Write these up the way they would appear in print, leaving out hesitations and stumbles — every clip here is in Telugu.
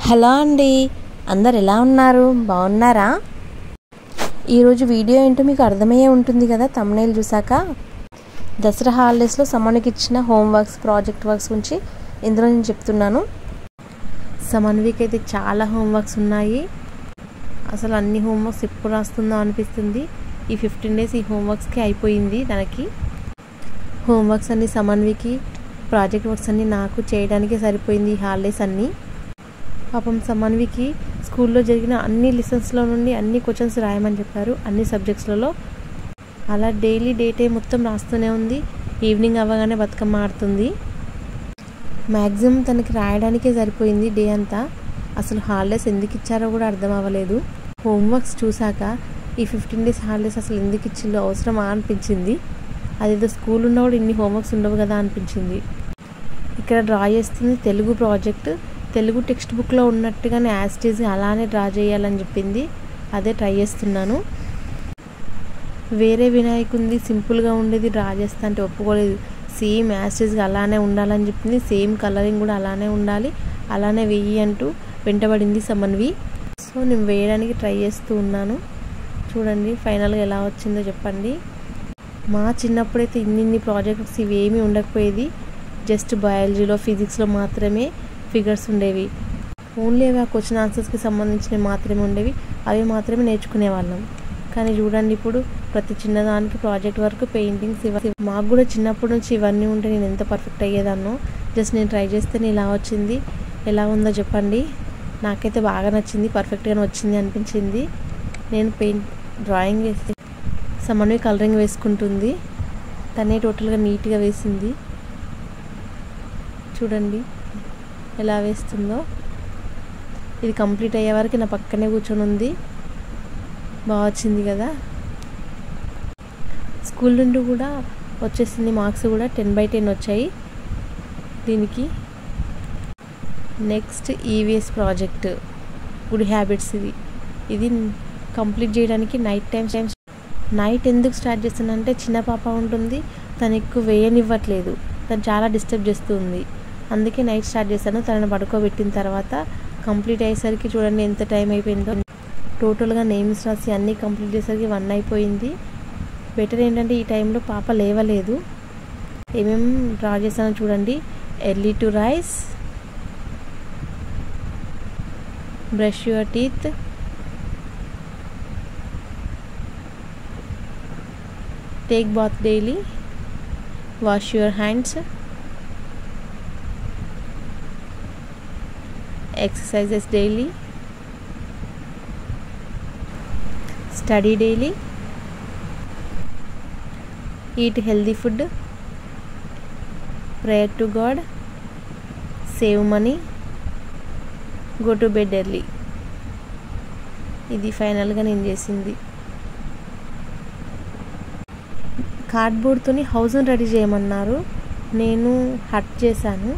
హలో అండి, అందరు ఎలా ఉన్నారు? బాగున్నారా? ఈరోజు వీడియో ఏంటో మీకు అర్థమయ్యే ఉంటుంది కదా థంబ్నెయిల్ చూసాక. దసరా హాలిడేస్లో సమన్వికి ఇచ్చిన హోంవర్క్స్, ప్రాజెక్ట్ వర్క్స్ గురించి ఇందులో నేను చెప్తున్నాను. సమన్వికి అయితే చాలా హోంవర్క్స్ ఉన్నాయి. అసలు అన్ని హోంవర్క్స్ ఎప్పుడు రాస్తుందో అనిపిస్తుంది. ఈ 15 days ఈ హోంవర్క్స్కి అయిపోయింది తనకి. హోంవర్క్స్ అన్నీ సమన్వికి, ప్రాజెక్ట్ వర్క్స్ అన్నీ నాకు చేయడానికే సరిపోయింది ఈ హాలిడేస్ అన్నీ. పాపం సమన్వికి స్కూల్లో జరిగిన అన్ని లెసన్స్లో నుండి అన్ని క్వశ్చన్స్ రాయమని చెప్పారు, అన్ని సబ్జెక్ట్స్లలో. అలా డైలీ డే మొత్తం రాస్తూనే ఉంది. ఈవినింగ్ అవ్వగానే బతుకమ్మ ఆడుతుంది. మ్యాక్సిమం తనకి రాయడానికే సరిపోయింది డే అంతా. అసలు హాలిడేస్ ఎందుకు ఇచ్చారో కూడా అర్థం అవ్వలేదు. హోంవర్క్స్ చూసాక ఈ 15 days హాలిడేస్ అసలు ఎందుకు ఇచ్చిందో, అవసరమా అనిపించింది. అదేదో స్కూల్ ఉన్నా కూడా ఇన్ని హోంవర్క్స్ ఉండవు కదా అనిపించింది. ఇక్కడ డ్రా చేస్తుంది తెలుగు ప్రాజెక్ట్. తెలుగు టెక్స్ట్ బుక్లో ఉన్నట్టుగానే యాజ్ ఇట్ ఈజ్ అలానే డ్రా చేయాలని చెప్పింది. అదే ట్రై చేస్తున్నాను. వేరే వినాయకుంది సింపుల్గా ఉండేది డ్రా చేస్తా అంటే ఒప్పుకోలేదు. సేమ్ యాజ్ ఇట్ ఈజ్ అలానే ఉండాలని చెప్పింది. సేమ్ కలరింగ్ కూడా అలానే ఉండాలి, అలానే వెయ్యి అంటూ వెంటబడింది సమన్వి. సో నేను వేయడానికి ట్రై చేస్తూ ఉన్నాను. చూడండి ఫైనల్గా ఎలా వచ్చిందో చెప్పండి. మా చిన్నప్పుడైతే ఇన్ని ప్రాజెక్ట్స్ ఇవేమీ ఉండకపోయేది. జస్ట్ బయాలజీలో, ఫిజిక్స్లో మాత్రమే ఫిగర్స్ ఉండేవి. ఓన్లీ అవి ఆ క్వశ్చన్ ఆన్సర్స్కి సంబంధించినవి మాత్రమే ఉండేవి. అవి మాత్రమే నేర్చుకునే వాళ్ళం. కానీ చూడండి ఇప్పుడు ప్రతి చిన్నదానికి ప్రాజెక్ట్ వర్క్, పెయింటింగ్స్ మాకు కూడా చిన్నప్పటి నుంచి ఇవన్నీ ఉంటే నేను ఎంత పర్ఫెక్ట్ అయ్యేదాన్నో. జస్ట్ నేను ట్రై చేస్తేనే ఇలా వచ్చింది. ఎలా ఉందో చెప్పండి. నాకైతే బాగా నచ్చింది, పర్ఫెక్ట్గానే వచ్చింది అనిపించింది. నేను డ్రాయింగ్ వేసి సమన్వి కలరింగ్ వేసుకుంటుంది. తనే టోటల్గా నీట్గా వేసింది. చూడండి ఎలా వేస్తుందో. ఇది కంప్లీట్ అయ్యే వరకు నా పక్కనే కూర్చొని ఉంది. బాగా వచ్చింది కదా. స్కూల్ నుండి కూడా వచ్చేసింది మార్క్స్ కూడా 10/10 వచ్చాయి దీనికి. Next EVS project good habits. ఇది కంప్లీట్ చేయడానికి నైట్ ఎందుకు స్టార్ట్ చేస్తానంటే చిన్న పాప ఉంటుంది, తను ఎక్కువ వేయనివ్వట్లేదు, తను చాలా డిస్టర్బ్ చేస్తుంది. అందుకే నైట్ స్టార్ట్ చేశాను. తనని పడుకోబెట్టిన తర్వాత కంప్లీట్ అయ్యేసరికి చూడండి ఎంత టైం అయిపోయిందో. టోటల్గా నేమ్స్ రాసి అన్నీ కంప్లీట్ చేసేసరికి 1 అయిపోయింది. బెటర్ ఏంటంటే ఈ టైంలో పాప లేవలేదు. ఏమేమి డ్రా చేశానో చూడండి. Early to rice, brush your teeth, take bath daily, wash your hands, exercises daily, study daily, eat healthy food, pray to God, save money, go to bed early. ఇది ఫైనల్గా నేను చేసింది. కార్డ్బోర్డ్తో హౌస్ని రెడీ చేయమన్నారు. నేను హట్ చేశాను.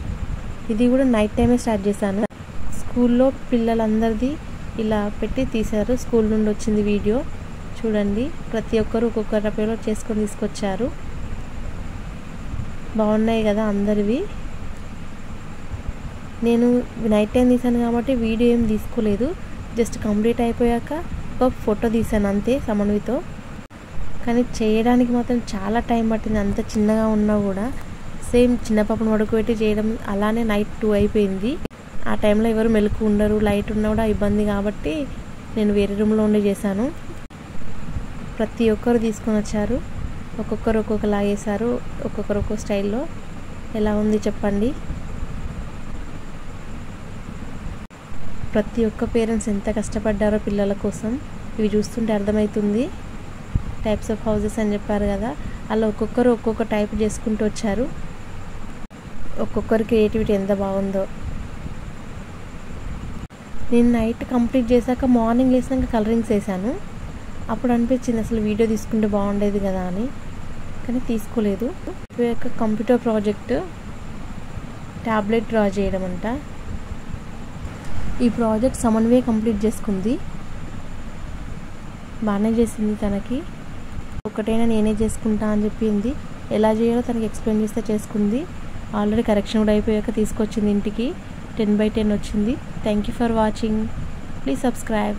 ఇది కూడా నైట్ టైమే స్టార్ట్ చేశాను. స్కూల్లో పిల్లలందరిది ఇలా పెట్టి తీశారు. స్కూల్ నుండి వచ్చింది వీడియో చూడండి. ప్రతి ఒక్కరు ఒక్కొక్క రపేలో చేసుకొని తీసుకొచ్చారు. బాగున్నాయి కదా అందరివి. నేను నైట్ టైం తీశాను కాబట్టి వీడియో ఏం తీసుకోలేదు. జస్ట్ కంప్లీట్ అయిపోయాక ఒక ఫోటో తీశాను అంతే సమన్వితో. కానీ చేయడానికి మాత్రం చాలా టైం పట్టింది. అంత చిన్నగా ఉన్నా కూడా సేమ్ చిన్న పాపను పడుకోబెట్టి చేయడం. అలానే నైట్ 2 అయిపోయింది. ఆ టైంలో ఎవరు మెలకు ఉండరు, లైట్ ఉన్నా కూడా ఇబ్బంది కాబట్టి నేను వేరే రూమ్లో ఉండి చేశాను. ప్రతి ఒక్కరు తీసుకొని వచ్చారు. ఒక్కొక్కరు ఒక్కొక్కలా వేశారు, ఒక్కొక్కరు ఒక్కొక్క స్టైల్లో. ఎలా ఉంది చెప్పండి. ప్రతి ఒక్క పేరెంట్స్ ఎంత కష్టపడ్డారో పిల్లల కోసం ఇవి చూస్తుంటే అర్థమవుతుంది. టైప్స్ ఆఫ్ హౌసెస్ అని చెప్పారు కదా, అలా ఒక్కొక్కరు ఒక్కొక్క టైప్ చేసుకుంటూ వచ్చారు. ఒక్కొక్కరి క్రియేటివిటీ ఎంత బాగుందో. నేను నైట్ కంప్లీట్ చేశాక మార్నింగ్ లేసినాక కలరింగ్స్ వేసాను. అప్పుడు అనిపించింది అసలు వీడియో తీసుకుంటే బాగుండేది కదా అని, కానీ తీసుకోలేదు. కంప్యూటర్ ప్రాజెక్ట్ ట్యాబ్లెట్ డ్రా చేయడం అంట. ఈ ప్రాజెక్ట్ సమన్వే కంప్లీట్ చేసుకుంది. బాగానే చేసింది. తనకి ఒకటైనా నేనే చేసుకుంటా అని చెప్పింది. ఎలా చేయాలో తనకి ఎక్స్ప్లెయిన్ చేస్తే చేసుకుంది. ఆల్రెడీ కరెక్షన్ కూడా అయిపోయాక తీసుకొచ్చింది ఇంటికి. 10/10 వచ్చింది. Thank you for watching. Please subscribe.